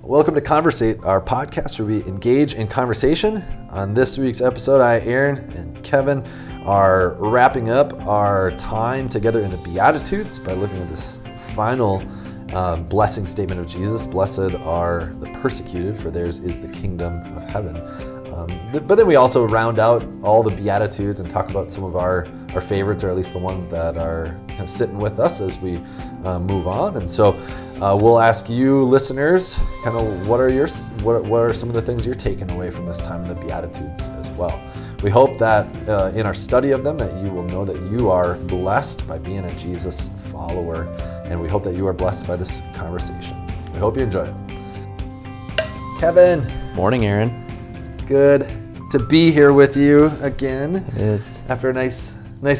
Welcome to Conversate, our podcast where we engage in conversation. On this week's episode, Aaron and Kevin are wrapping up our time together in the Beatitudes by looking at this final blessing statement of Jesus. Blessed are the persecuted, for theirs is the kingdom of heaven. But then we also round out all the Beatitudes and talk about some of our favorites, or at least the ones that are kind of sitting with us as we move on. And so we'll ask you listeners, kind of what are some of the things you're taking away from this time in the Beatitudes as well. We hope that in our study of them that you will know that you are blessed by being a Jesus follower, and we hope that you are blessed by this conversation. We hope you enjoy it. Kevin. Morning, Aaron. Good to be here with you again. It is. After a nice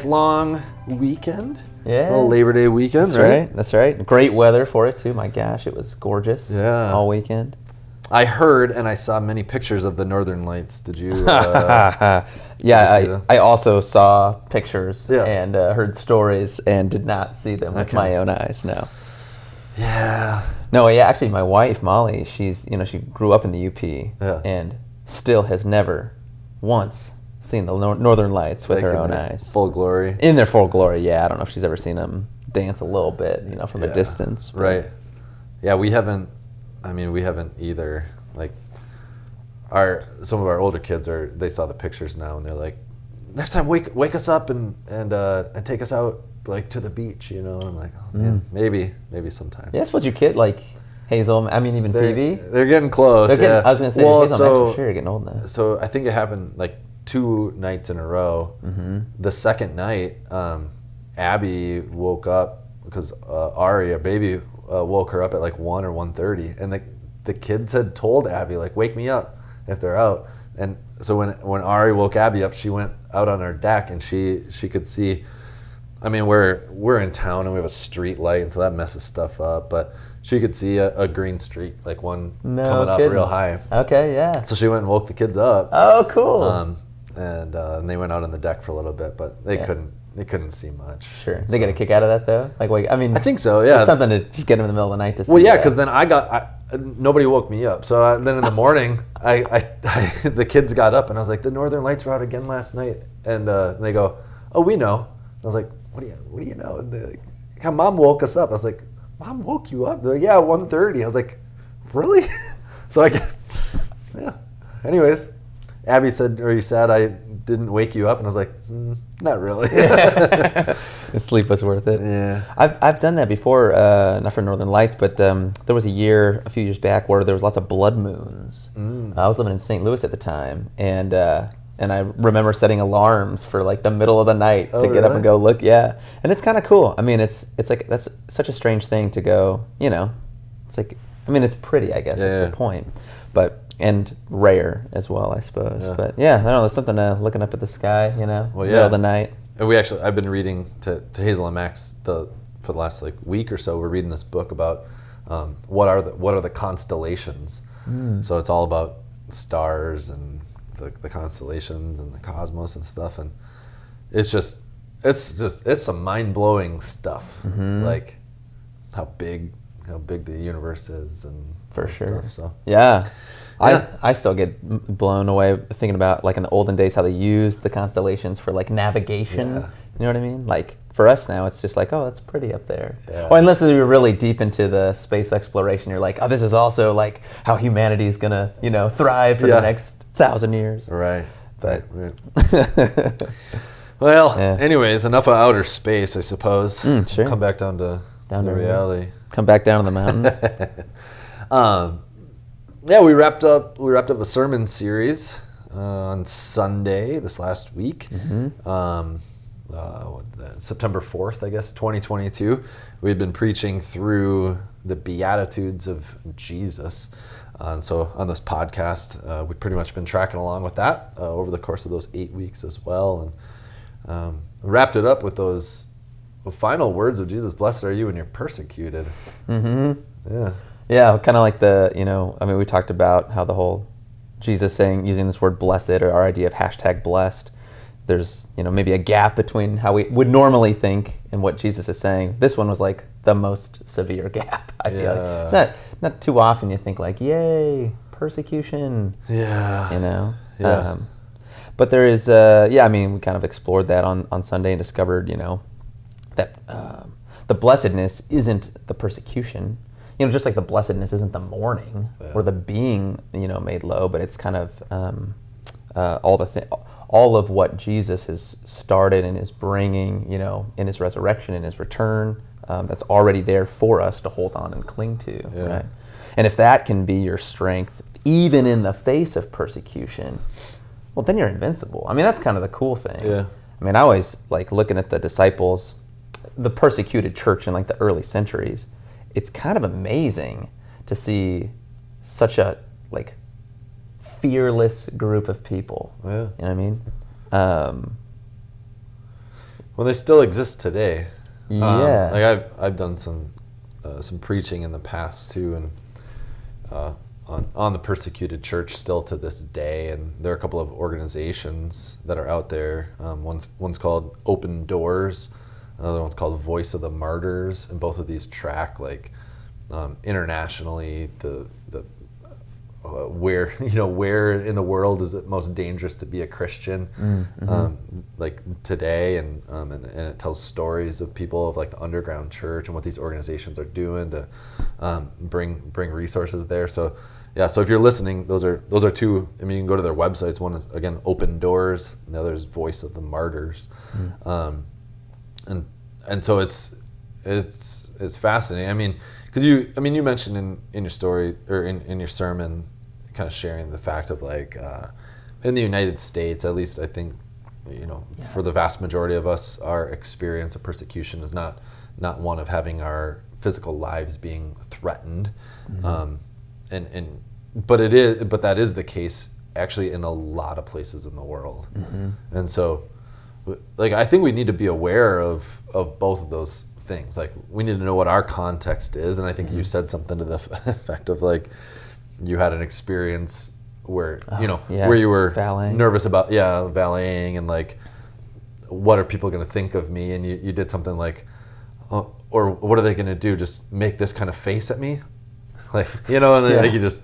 long weekend. Yeah. A little Labor Day weekend, That's right? That's right. Great weather for it, too. My gosh, it was gorgeous. Yeah. All weekend. I heard and I saw many pictures of the Northern Lights. Did you? Yeah, I also saw pictures Yeah. and heard stories and did not see them with my own eyes, no. Yeah. No, yeah, actually my wife, Molly, she grew up in the UP and still has never once seen the Northern Lights with her own eyes. Full glory. In their full glory, yeah. I don't know if she's ever seen them dance a little bit, from a distance. But. Right. Yeah, we haven't either. Like, some of our older kids they saw the pictures now and they're like, next time wake us up and take us out like to the beach, And I'm like, oh man, maybe sometime. Yeah, I suppose your kid like Hazel, even Phoebe. They're getting close. I was gonna say Hazel, I'm sure you're getting old now. So I think it happened like 2 nights in a row. Mm-hmm. The second night, Abby woke up because Ari, a baby, woke her up at like 1 or 1:30, and the kids had told Abby like, wake me up if they're out. And so when Ari woke Abby up, she went out on our deck and she could see. We're in town and we have a street light, and so that messes stuff up, but she could see a green streak, like one coming up real high. Okay, yeah. So she went and woke the kids up. Oh, cool. And they went out on the deck for a little bit, but they couldn't see much. Sure. They get a kick out of that though? I think so, yeah. It's something to just get them in the middle of the night to see. Well, yeah, because then nobody woke me up. So then in the morning, the kids got up and I was like, the Northern Lights were out again last night. And they go, oh, we know. And I was like, what do you know? And they're like, yeah, Mom woke us up. I was like, Mom woke you up? They're like, yeah, 1:30. I was like, really? So I guess, yeah. Anyways, Abby said, "Are you sad I didn't wake you up?" And I was like, not really. Sleep was worth it. Yeah. I've done that before, not for Northern Lights, but there was a few years back, where there was lots of blood moons. I was living in St. Louis at the time, and I remember setting alarms for like the middle of the night to get up and go look. Yeah, and it's kind of cool. It's like that's such a strange thing to go. It's like it's pretty. I guess that's the point, and rare as well, I suppose. Yeah. But yeah, I don't know. There's something looking up at the sky. Middle of the night. And I've been reading to Hazel and Max for the last week or so. We're reading this book about what are the constellations. So it's all about stars and the constellations and the cosmos and stuff, and it's some mind-blowing stuff. Like how big the universe is and for sure stuff, so yeah. I still get blown away thinking about like in the olden days how they used the constellations for like navigation. You know what I mean? Like for us now it's just like, oh, that's pretty up there. Or unless you're really deep into the space exploration, you're like, oh, this is also like how humanity is gonna thrive for the next 1,000 years. Right. But well, anyways, enough of outer space, I suppose. Sure. Come back down to reality. Come back down to the mountain. We wrapped up a sermon series on Sunday this last week. September 4th, I guess, 2022. We had been preaching through the Beatitudes of Jesus. And so on this podcast, we've pretty much been tracking along with that over the course of those 8 weeks as well. And wrapped it up with those final words of Jesus, blessed are you when you're persecuted. Yeah. Yeah, kind of like we talked about how the whole Jesus using this word blessed, or our idea of #blessed, there's, maybe a gap between how we would normally think and what Jesus is saying. This one was like the most severe gap, I feel like. It's not too often you think like, yay, persecution. Yeah. You know? Yeah. But there is, I mean, we kind of explored that on Sunday and discovered, that the blessedness isn't the persecution. Just like the blessedness isn't the mourning or the being, made low, but it's kind of all of what Jesus has started and is bringing, in his resurrection, in his return, that's already there for us to hold on and cling to, right? And if that can be your strength, even in the face of persecution, well, then you're invincible. I mean, that's kind of the cool thing. Yeah. I mean, I always like looking at the disciples, the persecuted church in like the early centuries. It's kind of amazing to see such a like fearless group of people. Yeah. You know what I mean? Well, they still exist today. Yeah. Like I've done some preaching in the past too, and on the persecuted church still to this day. And there are a couple of organizations that are out there. One's called Open Doors. Another one's called Voice of the Martyrs, and both of these track like internationally the where in the world is it most dangerous to be a Christian, like today, and it tells stories of people of like the underground church and what these organizations are doing to bring resources there. So yeah, so if you're listening, those are two. I mean, you can go to their websites. One is again Open Doors, and the other is Voice of the Martyrs. And so it's fascinating. I mean, because you mentioned in your story or in your sermon, kind of sharing the fact of like in the United States, at least I think, for the vast majority of us, our experience of persecution is not one of having our physical lives being threatened, but that is the case actually in a lot of places in the world, and so. Like I think we need to be aware of both of those things. Like we need to know what our context is, and I think you said something to the effect of like you had an experience where where you were nervous about valeting and like what are people going to think of me, and you did something like or what are they going to do? Just make this kind of face at me, like and then, like you just.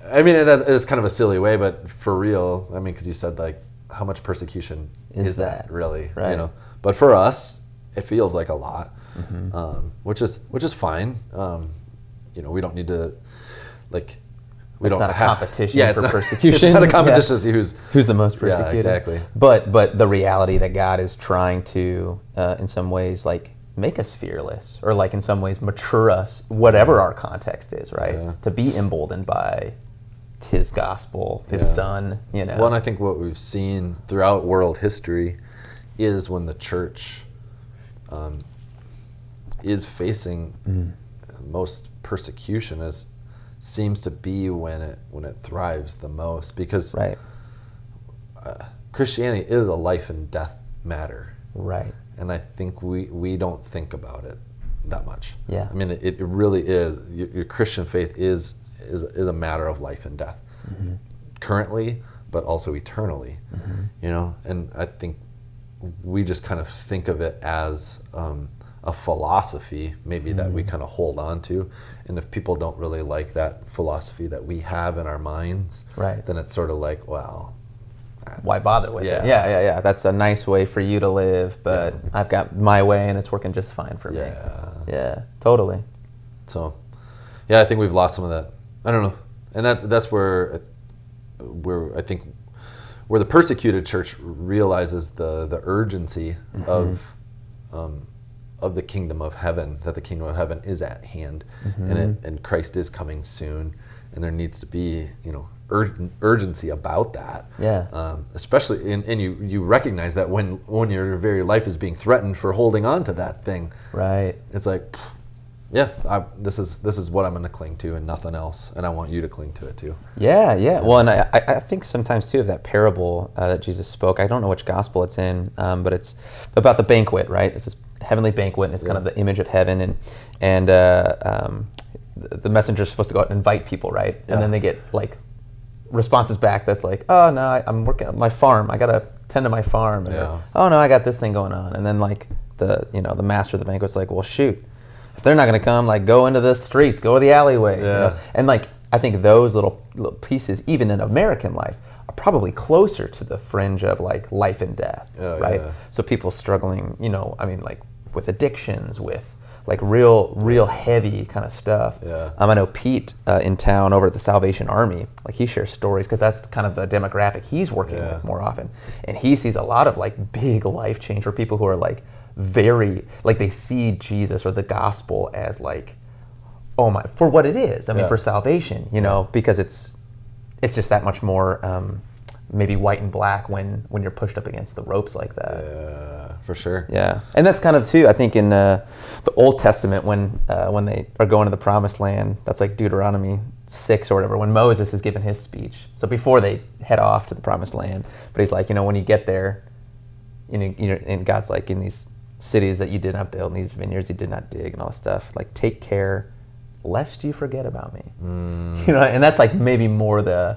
I mean it's kind of a silly way, but for real. I mean because you said like. How much persecution is that really? Right. But for us, it feels like a lot, which is fine. We don't need to like. It's not a competition for persecution. It's not a competition to see who's the most persecuted. Yeah, exactly. But the reality that God is trying to, in some ways, like make us fearless, or like in some ways mature us, whatever our context is, right? Yeah. To be emboldened by his gospel, his son, Well, and I think what we've seen throughout world history is when the church is facing most persecution seems to be when it thrives the most, because Christianity is a life and death matter. Right. And I think we don't think about it that much. Yeah. I mean, it really is. Your Christian faith is a matter of life and death, currently, but also eternally. And I think we just kind of think of it as a philosophy, maybe that we kind of hold on to. And if people don't really like that philosophy that we have in our minds, then it's sort of like, well, why bother with it? Yeah. That's a nice way for you to live, but I've got my way and it's working just fine for me. Yeah, totally. So, I think we've lost some of that. I don't know, and that's where I think where the persecuted church realizes the urgency of the kingdom of heaven, that the kingdom of heaven is at hand, and Christ is coming soon, and there needs to be urgency about that. Especially and you recognize that when your very life is being threatened for holding on to that thing. Right. It's like. This is what I'm going to cling to and nothing else, and I want you to cling to it too. Yeah. Well, and I think sometimes too of that parable that Jesus spoke. I don't know which gospel it's in, but it's about the banquet, right? It's this heavenly banquet, and it's kind of the image of heaven, and the messenger's supposed to go out and invite people, right? And then they get like responses back that's like, oh no, I'm working on my farm. I gotta tend to my farm. Or, oh no, I got this thing going on. And then like the master of the banquet's like, well shoot. if they're not going to come, like, go into the streets, go to the alleyways. Yeah. You know? And like, I think those little pieces, even in American life, are probably closer to the fringe of like life and death, right? Yeah. So people struggling, you know, I mean, like with addictions, with like real heavy kind of stuff. Yeah. I know Pete in town over at the Salvation Army, like he shares stories because that's kind of the demographic he's working with more often. And he sees a lot of like big life change for people who are like very, like they see Jesus or the gospel as like, oh my, for what it is. I mean, for salvation, you know, because it's just that much more maybe white and black when you're pushed up against the ropes like that. Yeah, for sure. Yeah, and that's kind of too, I think in the Old Testament when they are going to the Promised Land, that's like Deuteronomy 6 or whatever, when Moses is giving his speech. So before they head off to the Promised Land, but he's like, you know, when you get there, you know, and God's like, in these cities that you did not build, and these vineyards you did not dig, and all this stuff, like take care lest you forget about me. You know, and that's like maybe more the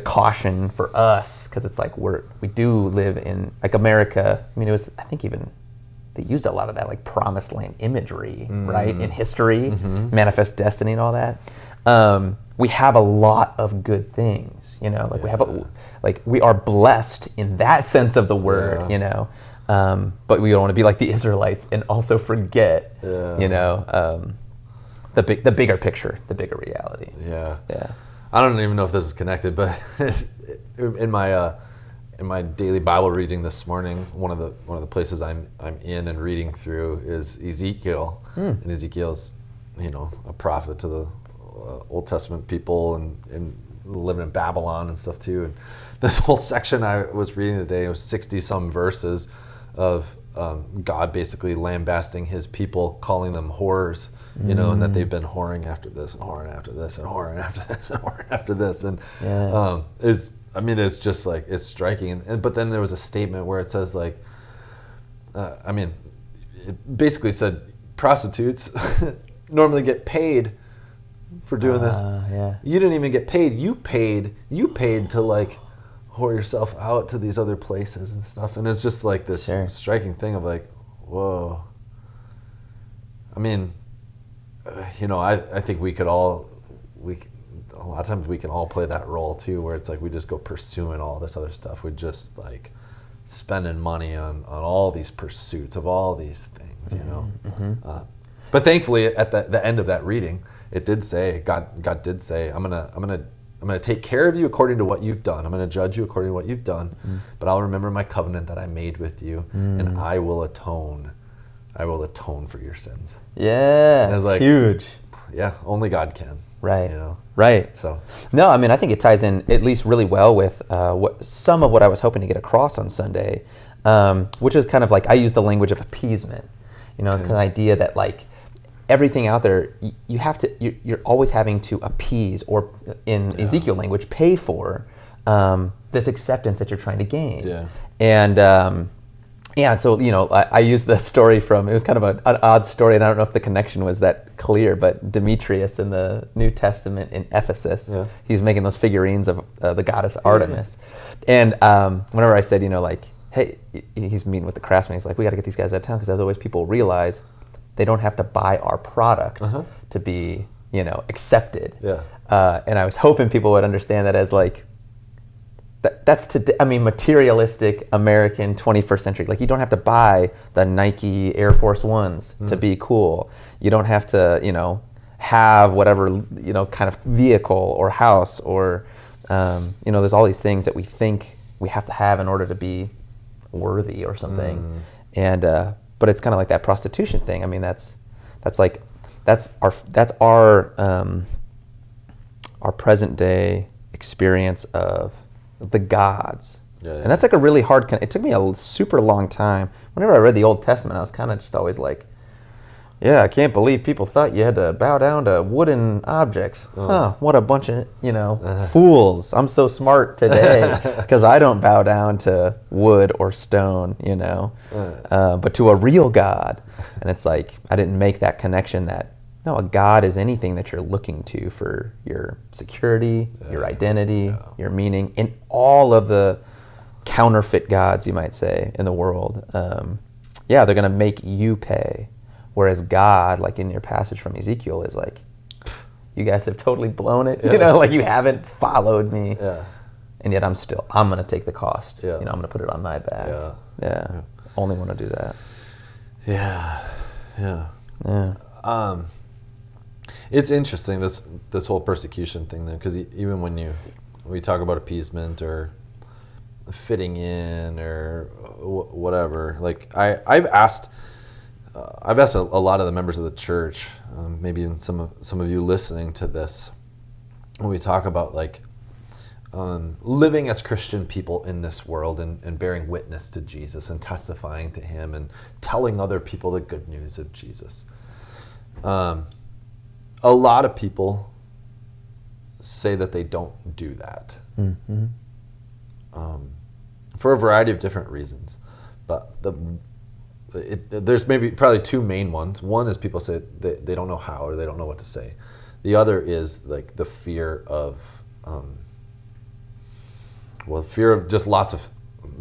caution for us, because it's like we do live in like America. I mean, it was, I think even they used a lot of that like promised land imagery, right, in history, manifest destiny and all that. We have a lot of good things, you know, like we have like we are blessed in that sense of the word, you know, but we don't want to be like the Israelites and also forget, you know, the bigger picture, the bigger reality. Yeah. Yeah. I don't even know if this is connected, but in my daily Bible reading this morning, one of the places I'm in and reading through is Ezekiel, and Ezekiel's, you know, a prophet to the Old Testament people and living in Babylon and stuff too. And this whole section I was reading today, it was 60 some verses of God basically lambasting his people, calling them whores, you know, and that they've been whoring after this and whoring after this and whoring after this and whoring after this. And it's just like, it's striking. But then there was a statement where it says like, it basically said prostitutes normally get paid for doing this. You didn't even get paid. You paid to like whore yourself out to these other places and stuff. And it's just like this striking thing of like, whoa. I mean, you know, I think a lot of times we can all play that role too, where it's like we just go pursuing all this other stuff. We're just like spending money on all these pursuits of all these things, you know. But thankfully, at the end of that reading, it did say, God did say, I'm gonna take care of you according to what you've done. I'm gonna judge you according to what you've done, but I'll remember my covenant that I made with you, and I will atone for your sins. Yeah, and it's like, huge. Yeah, only God can. Right. You know. Right. So. No, I mean, I think it ties in at least really well with some of what I was hoping to get across on Sunday, which is kind of like I use the language of appeasement. You know, the idea that like everything out there, you have to, you're always having to appease, or in Ezekiel language, pay for this acceptance that you're trying to gain. Yeah. And so, you know, I used the story from, it was kind of an odd story, and I don't know if the connection was that clear, but Demetrius in the New Testament in Ephesus, he's making those figurines of the goddess Artemis. And whenever I said, you know, like, hey, he's meeting with the craftsman, he's like, we got to get these guys out of town, because otherwise people realize they don't have to buy our product to be, you know, accepted. And I was hoping people would understand that as like, that's materialistic American 21st century. Like, you don't have to buy the Nike Air Force Ones to be cool. You don't have to, you know, have whatever, you know, kind of vehicle or house or, you know, there's all these things that we think we have to have in order to be worthy or something. And, but it's kind of like that prostitution thing. I mean, that's our present day experience of the gods. And that's like a really hard, it took me a super long time. Whenever I read the Old Testament, I was kind of just always like, yeah, I can't believe people thought you had to bow down to wooden objects. What a bunch of, you know, fools. I'm so smart today because I don't bow down to wood or stone, you know, but to a real God. And it's like, I didn't make that connection that, no, a God is anything that you're looking to for your security, your identity, your meaning, in all of the counterfeit gods, you might say, in the world. They're going to make you pay Whereas God, like in your passage from Ezekiel, is like, you guys have totally blown it. You know, like you haven't followed me. Yeah. And yet I'm going to take the cost. Yeah. I'm going to put it on my back. Yeah. Only want to do that. Yeah. It's interesting, this whole persecution thing, though, because even when we talk about appeasement or fitting in or whatever, like I've asked a lot of the members of the church, maybe even some of you listening to this, when we talk about like living as Christian people in this world and bearing witness to Jesus and testifying to him and telling other people the good news of Jesus. A lot of people say that they don't do that. Mm-hmm. For a variety of different reasons. But there's probably two main ones. One is people say they don't know how or they don't know what to say. The other is like the fear of fear of just the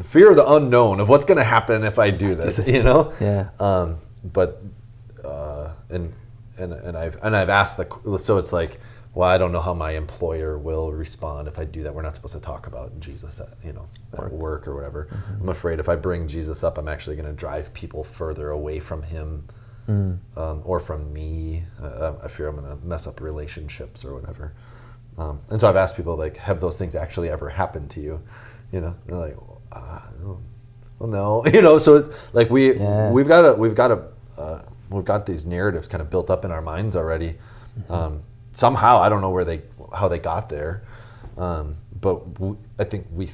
fear of the unknown, of what's going to happen if I do this, you know? Yeah. And I've asked so it's like, well, I don't know how my employer will respond if I do that. We're not supposed to talk about Jesus at work or whatever. Mm-hmm. I'm afraid if I bring Jesus up, I'm actually going to drive people further away from him or from me. I fear I'm going to mess up relationships or whatever. And so I've asked people, like, have those things actually ever happened to you? You know, they're like, well, no. You know, so it's like we've got these narratives kind of built up in our minds already. Somehow, I don't know how they got there, but I think we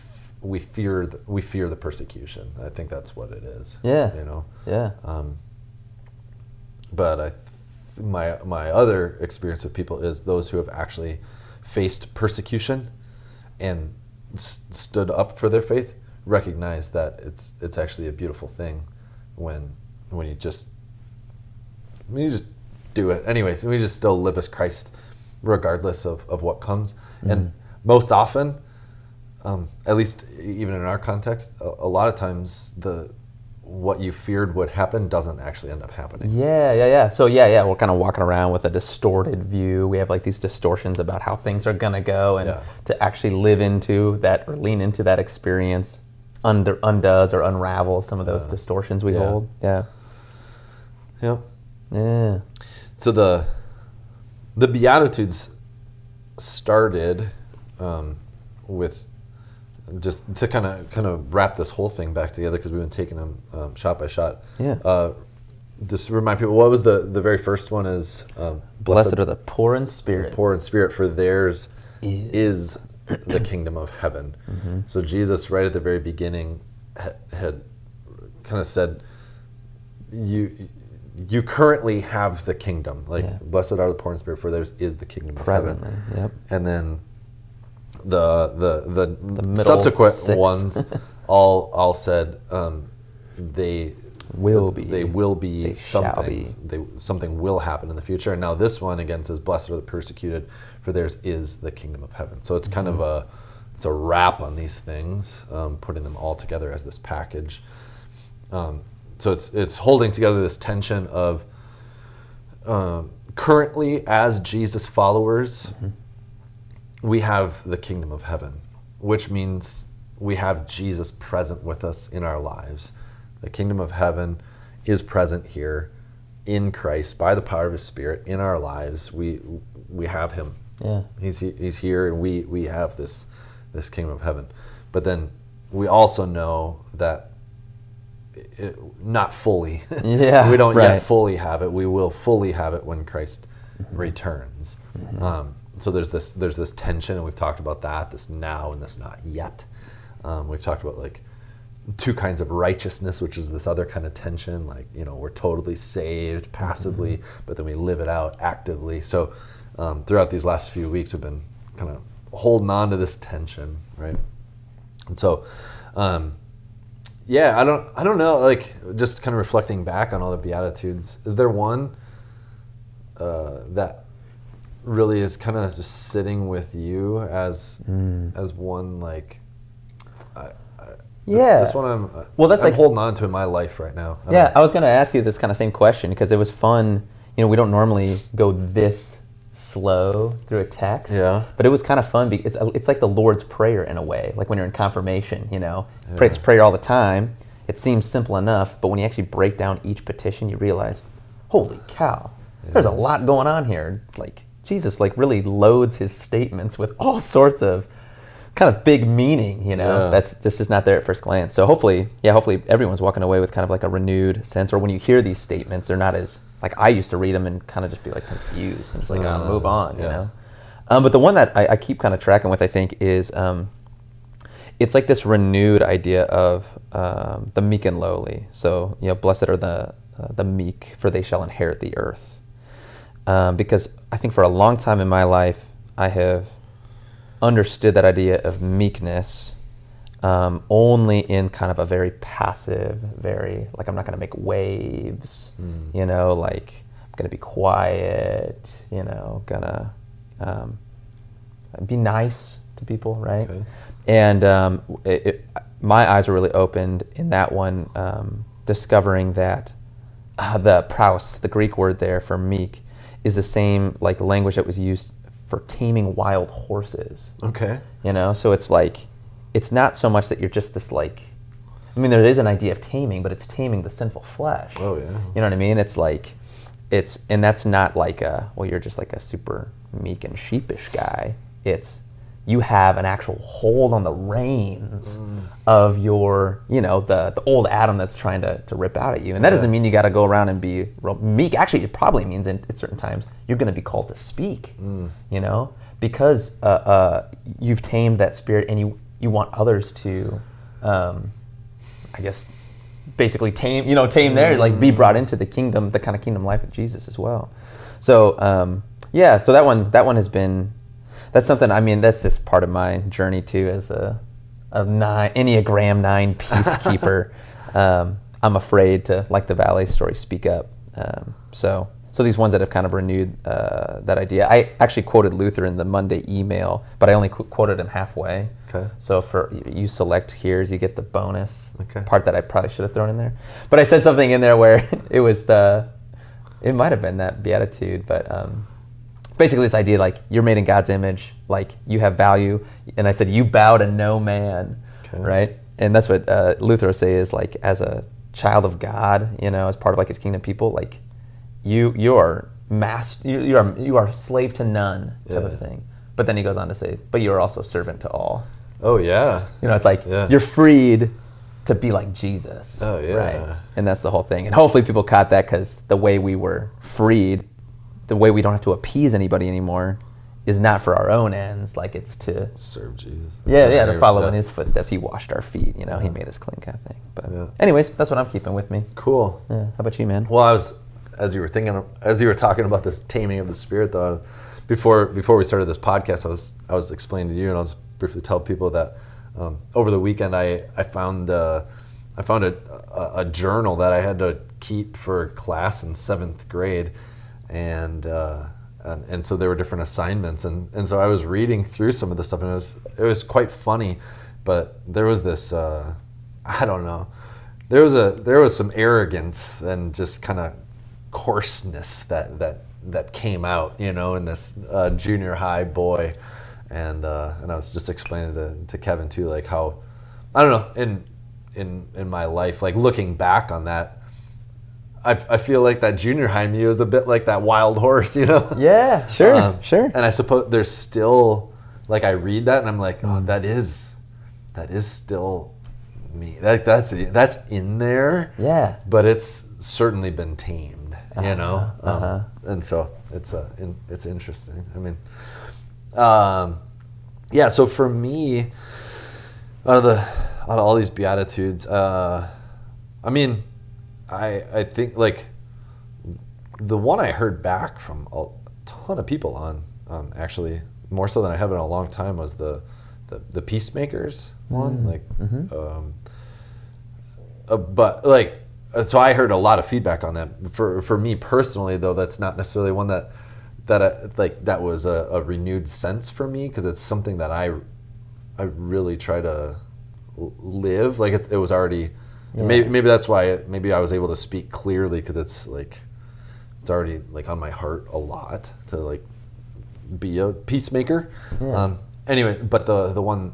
fear the persecution. I think that's what it is. Yeah. You know. Yeah. But my other experience with people is those who have actually faced persecution and stood up for their faith recognize that it's actually a beautiful thing when you just do it anyways. We just still live as Christ regardless of what comes. Mm-hmm. And most often, at least even in our context, a lot of times what you feared would happen doesn't actually end up happening. Yeah. So we're kind of walking around with a distorted view. We have like these distortions about how things are gonna go, and to actually live into that or lean into that experience undoes or unravels some of those distortions we hold. Yeah. So the Beatitudes started with, just to kind of wrap this whole thing back together, because we've been taking them shot by shot. Just remind people, what was the very first one? Is blessed are the poor in spirit. The poor in spirit, for theirs is the kingdom of heaven. Mm-hmm. So Jesus, right at the very beginning, had kind of said, you currently have the kingdom. Blessed are the poor in spirit, for theirs is the kingdom of heaven. Yep. And then the subsequent ones all said they will be something. Something will happen in the future. And now this one again says, blessed are the persecuted, for theirs is the kingdom of heaven. So it's kind of a wrap on these things, putting them all together as this package. So it's holding together this tension of currently, as Jesus followers, we have the kingdom of heaven, which means we have Jesus present with us in our lives. The kingdom of heaven is present here in Christ by the power of his Spirit in our lives. We have him. Yeah. He's here, and we have this kingdom of heaven. But then we also know that not fully. We don't yet fully have it. We will fully have it when Christ returns. So there's this tension, and we've talked about that, this now and this not yet. We've talked about like two kinds of righteousness, which is this other kind of tension, like, you know, we're totally saved passively, but then we live it out actively. So throughout these last few weeks, we've been kind of holding on to this tension, right? And so I don't know, like, just kind of reflecting back on all the Beatitudes, is there one that really is kind of just sitting with you as one, like, Yeah. This one that's I'm like holding on to in my life right now. Yeah, I was going to ask you this kind of same question because it was fun. We don't normally go this slow through a text. Yeah. But it was kind of fun because it's like the Lord's Prayer in a way, like when you're in confirmation, pray this prayer all the time. It seems simple enough, but when you actually break down each petition, you realize, holy cow, there's a lot going on here. Like Jesus really loads his statements with all sorts of kind of big meaning, this is not there at first glance. So hopefully everyone's walking away with kind of like a renewed sense, or when you hear these statements, they're not as, like I used to read them and kind of just be like confused and just like, move on, But the one that I keep kind of tracking with, I think, is it's like this renewed idea of the meek and lowly. So, blessed are the meek, for they shall inherit the earth. Because I think for a long time in my life, I have understood that idea of meekness only in kind of a very passive, very like I'm not going to make waves, like I'm going to be quiet, gonna be nice to people, right? Okay. And my eyes were really opened in that one, discovering that the praus, the Greek word there for meek, is the same like language that was used for taming wild horses. Okay. So it's like, it's not so much that you're just this like, there is an idea of taming, but it's taming the sinful flesh. Oh yeah. You know what I mean? It's like, and that's not like you're just like a super meek and sheepish guy. It's, you have an actual hold on the reins of your, the old Adam that's trying to rip out at you. And that doesn't mean you got to go around and be real meek. Actually, it probably means at certain times you're going to be called to speak, because you've tamed that spirit and you want others to, I guess, basically tame there, like be brought into the kingdom, the kind of kingdom life of Jesus as well. So, so that one has been, that's something, that's just part of my journey too, as a Enneagram 9 peacekeeper. I'm afraid to, like the Valley story, speak up. So these ones that have kind of renewed that idea. I actually quoted Luther in the Monday email, but I only quoted him halfway. Okay. So for you select here's, you get the bonus part that I probably should have thrown in there. But I said something in there where it was it might have been that Beatitude, but basically this idea like you're made in God's image, like you have value, and I said you bow to no man, right? And that's what Luther would say is like, as a child of God, as part of like his kingdom people, like you are you are slave to none type of thing. But then he goes on to say, but you are also servant to all. Oh yeah. It's like you're freed to be like Jesus. Oh yeah. Right. And that's the whole thing. And hopefully people caught that, because the way we were freed, the way we don't have to appease anybody anymore, is not for our own ends. Like it's to serve Jesus. To follow in his footsteps. He washed our feet. He made us clean, kind of thing. But anyways, that's what I'm keeping with me. Cool. Yeah. How about you, man? Well, as you were talking about this taming of the spirit, though, before we started this podcast, I was explaining to you, and I'll just briefly tell people that over the weekend I found a journal that I had to keep for class in 7th grade. And so there were different assignments, and so I was reading through some of the stuff, and it was quite funny, but there was this I don't know, there was some arrogance and just kind of coarseness that came out, in this junior high boy, and I was just explaining to Kevin too, like how, I don't know, in my life, like looking back on that, I feel like that junior high me was a bit like that wild horse, Yeah, sure, sure. And I suppose there's still, like, I read that and I'm like, oh, that is still me. That's in there. Yeah. But it's certainly been tamed, and so it's interesting. So for me, out of all these Beatitudes, I think like the one I heard back from a ton of people on, actually more so than I have in a long time, was the peacemakers one. Like, but like, so I heard a lot of feedback on that. For me personally, though, that's not necessarily one that was a renewed sense for me, because it's something that I really try to live. Like it was already. Yeah. Maybe that's why. Maybe I was able to speak clearly because it's already like on my heart a lot to like be a peacemaker. Yeah. Anyway, but the one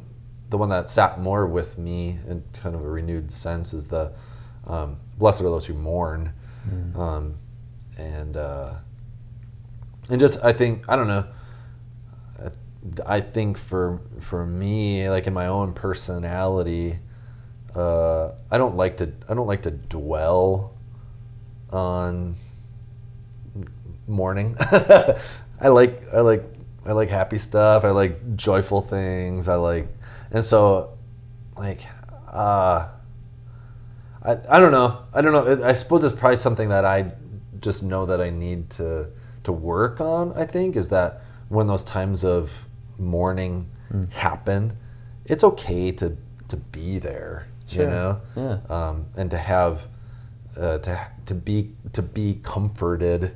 that sat more with me in kind of a renewed sense is the blessed are those who mourn, and just I think I don't know. I think for me, like in my own personality, I don't like to dwell on mourning. I like happy stuff. I like joyful things. And so like I don't know. I suppose it's probably something that I just know that I need to work on. I think is that when those times of mourning happen, it's okay to be there. Sure. You know, Yeah. and to have to be comforted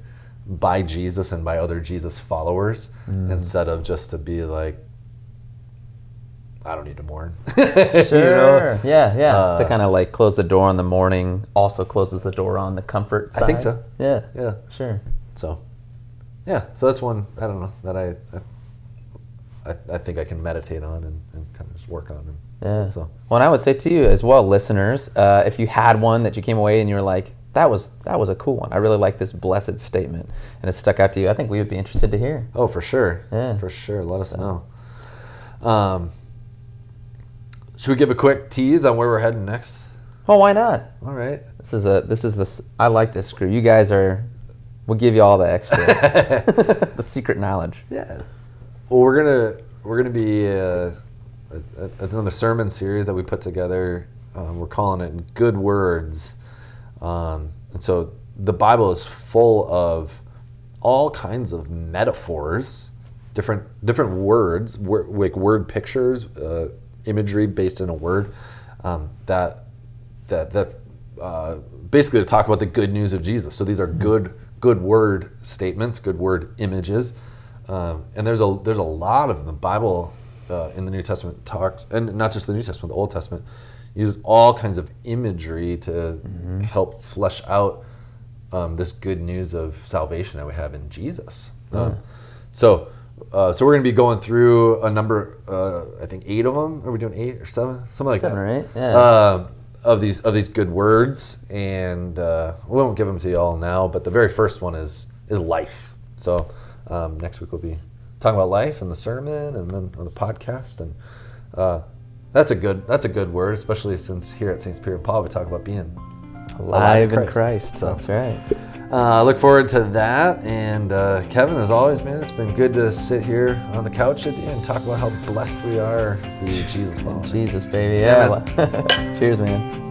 by Jesus and by other Jesus followers instead of just to be like, I don't need to mourn. Sure. You know? Yeah. To kind of like close the door on the mourning also closes the door on the comfort side. I think so. Yeah. Yeah. Sure. So, yeah. So that's one, I don't know, that I think I can meditate on and kind of just work on. Yeah. So. Well, and I would say to you as well, listeners, if you had one that you came away and you were like, that was a cool one. I really like this blessed statement, and it stuck out to you. I think we would be interested to hear. Oh, for sure. Yeah. For sure. Let us know. Should we give a quick tease on where we're heading next? Oh, why not? All right. I like this crew. You guys we'll give you all the extras. The secret knowledge. Yeah. Well, we're gonna be it's another sermon series that we put together. We're calling it Good Words, and so the Bible is full of all kinds of metaphors, different words, like word pictures, imagery based in a word, that basically to talk about the good news of Jesus. So these are good word statements, good word images. And there's a lot of them. The Bible in the New Testament talks, and not just the New Testament, the Old Testament, uses all kinds of imagery to help flesh out this good news of salvation that we have in Jesus. So we're going to be going through a number, I think 8 of them. Are we doing 8 or 7? Something like 7 that. or 8, yeah. Of these good words, and we won't give them to you all now. But the very first one is life. So. Next week we'll be talking about life and the sermon, and then on the podcast, and that's a good word, especially since here at St. Peter and Paul we talk about being alive in Christ. So, that's right. Look forward to that, and Kevin, as always, man, it's been good to sit here on the couch with you and talk about how blessed we are through Jesus followers. Jesus, baby. Yeah, Yeah. Cheers, man.